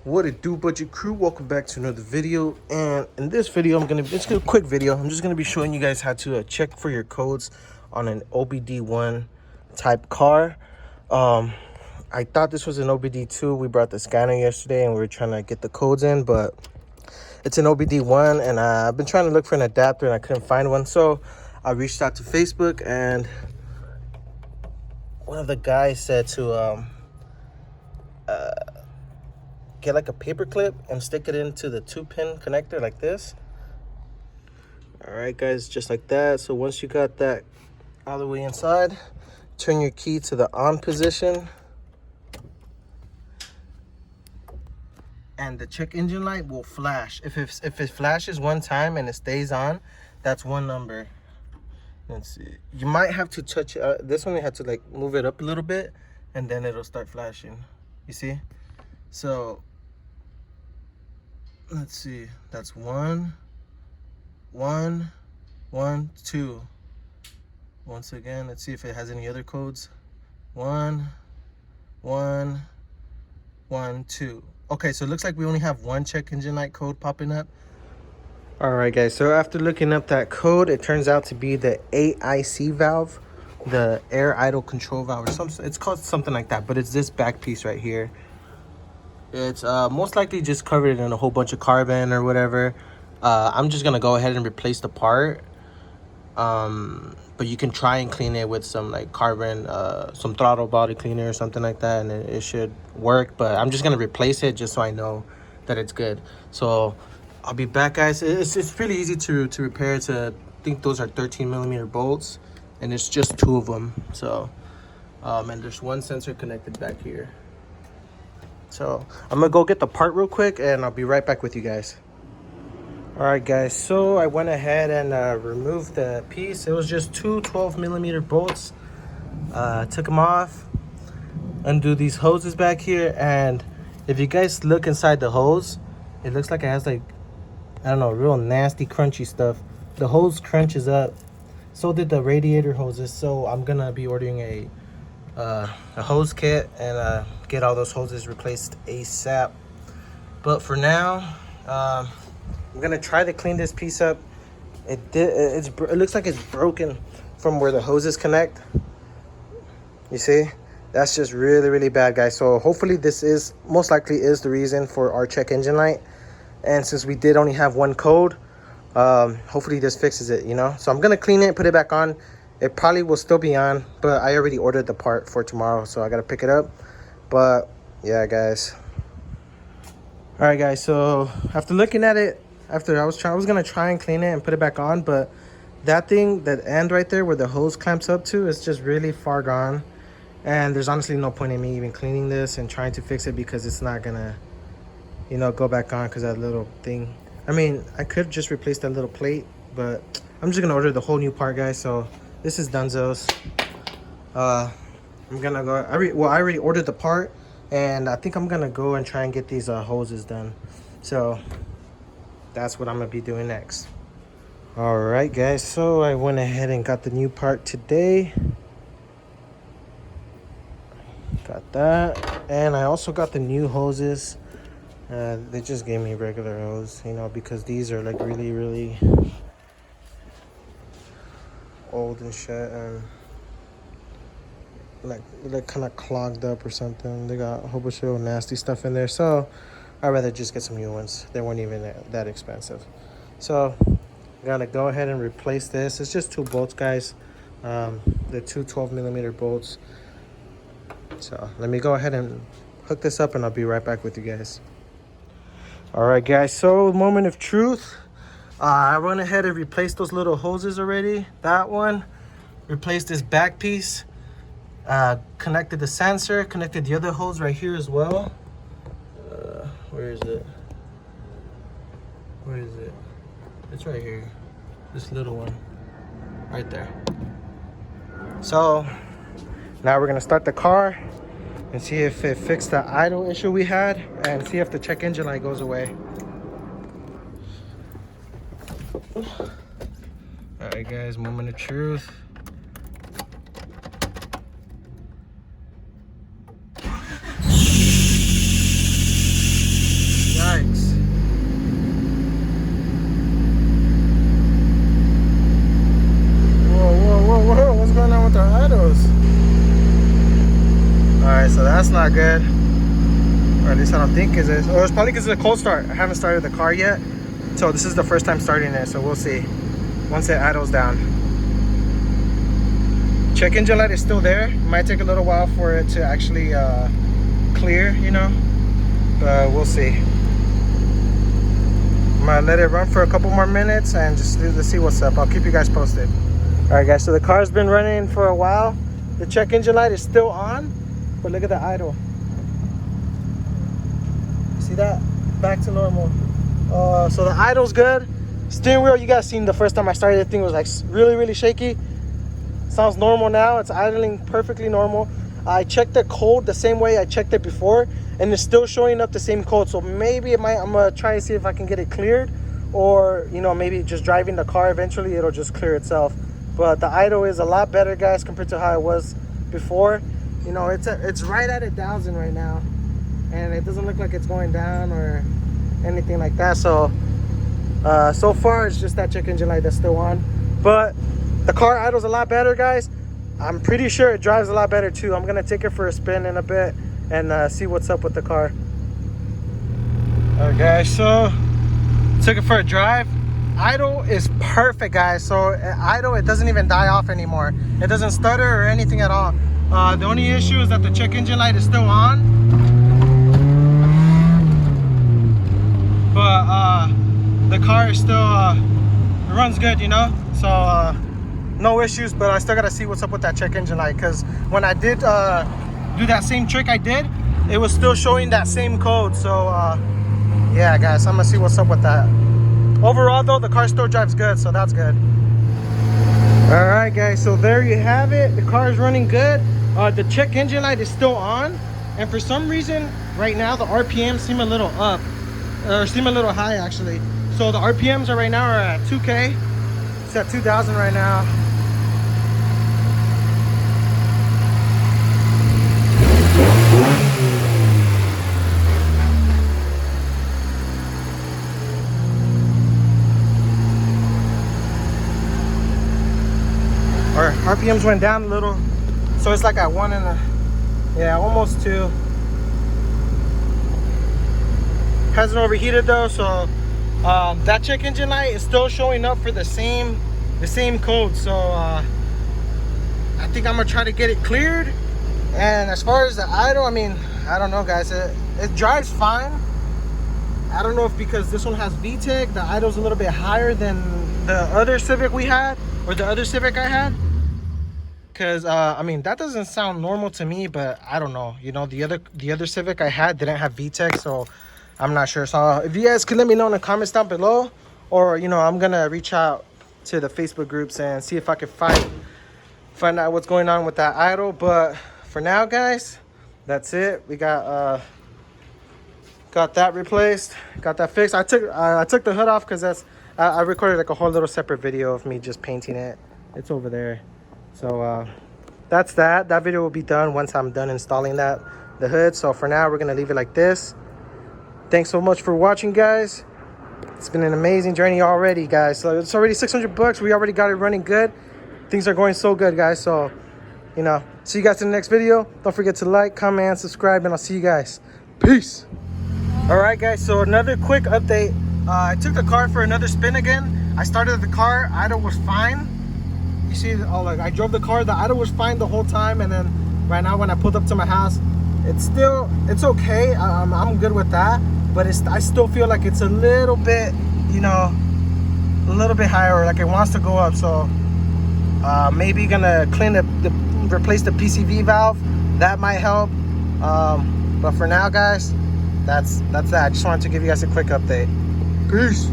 What it do, budget crew? Welcome back to another video. And in this video, it's a quick video. I'm just gonna be showing you guys how to check for your codes on an OBD1 type car. I thought this was an OBD2. We brought the scanner yesterday and we were trying to get the codes in, but it's an OBD1, and I've been trying to look for an adapter and I couldn't find one. So I reached out to Facebook, and one of the guys said to get like a paper clip and stick it into the 2-pin connector like this. All right, guys, just like that. So once you got that all the way inside, turn your key to the on position, and the check engine light will flash. If it flashes one time and it stays on, that's one number. Let's see. You might have to touch this one. You have to like move it up a little bit, and then it'll start flashing. You see? So let's see. That's 1, 1, 1, 2. Once again, let's see if it has any other codes. 1, 1, 1, 2. Okay, so it looks like we only have one check engine light code popping up. All right, guys, so after looking up that code, it turns out to be the IACV valve, the air idle control valve, or something. It's called something like that, but it's this back piece right here. It's most likely just covered in a whole bunch of carbon or whatever. I'm just gonna go ahead and replace the part. But you can try and clean it with some like carbon, some throttle body cleaner or something like that, and it should work. But I'm just gonna replace it just so I know that it's good. So I'll be back, guys. It's pretty easy to repair. I think those are 13mm bolts, and it's just 2 of them. So and there's one sensor connected back here. So I'm gonna go get the part real quick, and I'll be right back with you guys. All right, guys, so I went ahead and removed the piece. It was just 2 12mm bolts. Took them off, undo these hoses back here, and if you guys look inside the hose, it looks like it has like, I don't know, real nasty crunchy stuff. The hose crunches up, so did the radiator hoses. So I'm gonna be ordering a hose kit and get all those hoses replaced ASAP. But for now, I'm gonna try to clean this piece up. It looks like it's broken from where the hoses connect. You see, that's just really bad, guys. So hopefully this is most likely is the reason for our check engine light. And since we did only have one code, hopefully this fixes it, you know. So I'm gonna clean it, put it back on. It probably will still be on, but I already ordered the part for tomorrow, so I gotta pick it up. But yeah, guys. All right, guys, so after looking at it, I was gonna try and clean it and put it back on, but that thing, that end right there where the hose clamps up to, is just really far gone. And there's honestly no point in me even cleaning this and trying to fix it, because it's not gonna, you know, go back on because that little thing. I mean, I could just replace that little plate, but I'm just gonna order the whole new part, guys. So this is Dunzo's. I'm gonna go, I already ordered the part, and I think I'm gonna go and try and get these hoses done. So that's what I'm gonna be doing next. All right, guys, so I went ahead and got the new part today. Got that, and I also got the new hoses. They just gave me regular hose, you know, because these are like really old and shit, and like kind of clogged up or something. They got a whole bunch of nasty stuff in there, so I'd rather just get some new ones. They weren't even that expensive. So I'm gonna go ahead and replace this. It's just 2 bolts, guys. The 2 12mm bolts. So let me go ahead and hook this up, and I'll be right back with you guys. All right, guys, so moment of truth. I went ahead and replaced those little hoses already. That one, replaced this back piece, connected the sensor, connected the other hose right here as well. Where is it? Where is it? It's right here. This little one, right there. So now we're gonna start the car and see if it fixed the idle issue we had, and see if the check engine light goes away. All right, guys, moment of truth. not good, or at least I don't think it is. Or it's probably because it's a cold start. I haven't started the car yet, so this is the first time starting it, so we'll see once it idles down. Check engine light is still there. It might take a little while for it to actually clear, you know, but we'll see. I'm gonna let it run for a couple more minutes and just let's see what's up. I'll keep you guys posted. All right, guys, so the car's been running for a while. The check engine light is still on, but look at the idle. See that? Back to normal. So the idle's good. Steering wheel, you guys seen the first time I started, the thing was like really shaky. Sounds normal now. It's idling perfectly normal. I checked the code the same way I checked it before, and it's still showing up the same code. So maybe it might, I'm gonna try to see if I can get it cleared, or you know, maybe just driving the car eventually it'll just clear itself. But the idle is a lot better, guys, compared to how it was before. You know, it's right at 1,000 right now, and it doesn't look like it's going down or anything like that. So so far it's just that check engine light that's still on, but the car idles a lot better, guys. I'm pretty sure it drives a lot better too. I'm gonna take it for a spin in a bit and see what's up with the car. All right, guys, so took it for a drive. Idle is perfect, guys. So idle, it doesn't even die off anymore. It doesn't stutter or anything at all. The only issue is that the check engine light is still on, but the car is still it runs good, you know. So no issues, but I still gotta see what's up with that check engine light, because when I did do that same trick I did, it was still showing that same code. So yeah, guys, I'm gonna see what's up with that. Overall though, the car still drives good, so that's good. All right, guys, so there you have it. The car is running good. The check engine light is still on, and for some reason right now the RPMs seem a little up, or seem a little high actually. So the RPMs are right now are at 2K. It's at 2,000 right now. Our RPMs went down a little, so it's like at 1 and a, yeah, almost 2. Hasn't overheated though, so that check engine light is still showing up for the same code. So I think I'm gonna try to get it cleared. And as far as the idle, I mean, I don't know, guys, it drives fine. I don't know if because this one has VTEC, the idle's a little bit higher than the other Civic we had, or the other Civic I had, because I mean, that doesn't sound normal to me, but I don't know, you know, the other Civic I had didn't have VTEC, so I'm not sure. So if you guys could let me know in the comments down below, or you know, I'm gonna reach out to the Facebook groups and see if I can find out what's going on with that idle. But for now, guys, that's it. We got that replaced, got that fixed. I took the hood off because I recorded like a whole little separate video of me just painting it. It's over there. So that's that video will be done once I'm done installing the hood. So for now, we're gonna leave it like this. Thanks so much for watching, guys. It's been an amazing journey already, guys. So it's already 600 bucks. We already got it running good. Things are going so good, guys. So, you know, see you guys in the next video. Don't forget to like, comment, subscribe, and I'll see you guys. Peace. All right, guys, so another quick update. I took the car for another spin again. I started the car, idle was fine. You see, like I drove the car, the idle was fine the whole time, and then right now when I pulled up to my house, it's okay. I'm good with that, but I still feel like it's a little bit, you know, a little bit higher, like it wants to go up. So maybe gonna replace the PCV valve. That might help. But for now, guys, that's that. I just wanted to give you guys a quick update. Peace.